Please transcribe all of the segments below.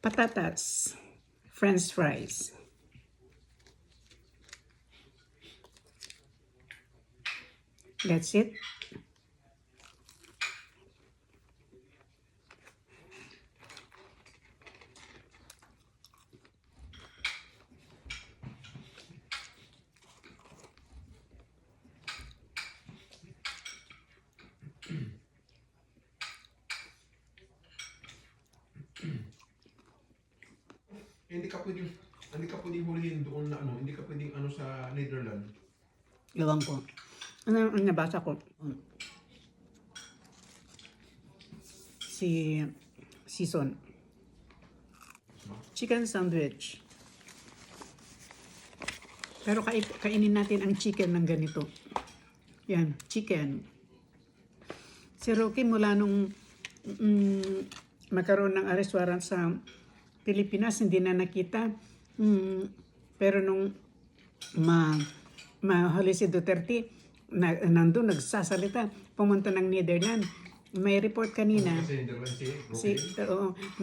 Patatas, French fries. That's it. Hindi ka pwedeng hulihin doon na ano, hindi ka pwedeng ano sa Netherlands. Ewan ko. Ano ang nabasa ko? Si Season. Chicken sandwich. Pero kainin natin ang chicken ng ganito. Yan, chicken. Si Rocky mula nung magkaroon ng restaurant sa Pilipinas, hindi na nakita. Pero nung mahuli si Duterte, nandun nagsasalita, pumunta ng Netherlands. May report kanina. Kasi Netherlands si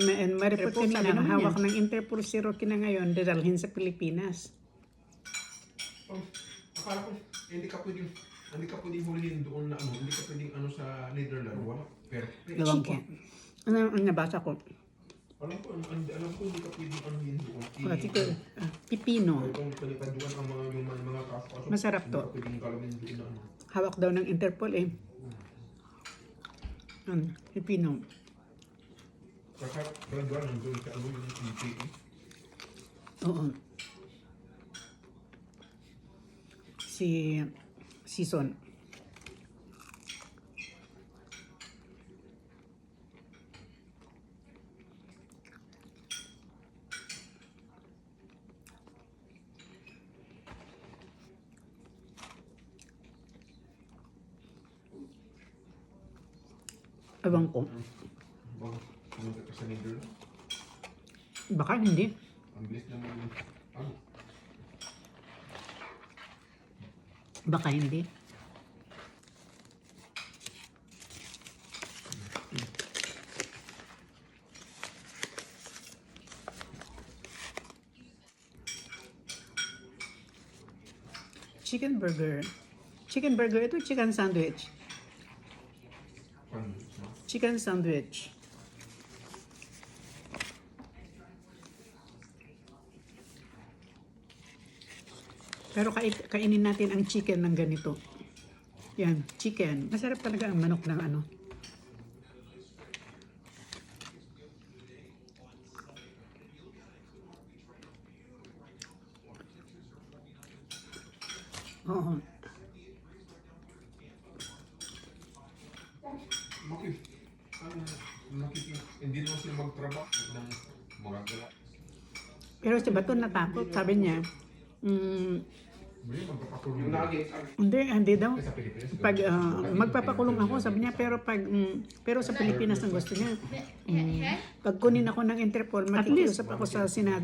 May report kanina, hawak ng Interpol si Rocky na ngayon, dadalhin sa Pilipinas. Akala ko hindi ka pwedeng hulihin doon na ano, hindi ka pwedeng ano sa Netherlands. Wala. Perfect. Ewan ko. Ano ang nabasa ko? Alam ko hindi ka pwedeng ano yun doon. Kasi ko, pipino. Kung panikaduan ang mga kaso. Masarap to. Hindi ka pwedeng galamin doon na ano. Hawak daw ng Interpol eh. Pipino. Kaya panikaduan nandun sa ano yung PPE. Oo. Si Season. Ewan ko. Pumunta ka sa Netherlands. Baka hindi. Ang bilis naman yung ano. Baka hindi. Chicken burger. Chicken burger. Ito chicken sandwich. Chicken sandwich. Pero kainin natin ang chicken ng ganito. Yan, chicken. Masarap talaga ang manok ng ano. Oo. Hindi naman sila magtrabaho ng mga gala. Pero si Baton natakot. Sabi niya, Yung nuggets, hindi daw. sa Pilipinas. Pag magpapakulong ako, sabi niya, pero sa Pilipinas ang gusto niya. Pag kunin ako ng Interpol, makikiusap ako sa Senado.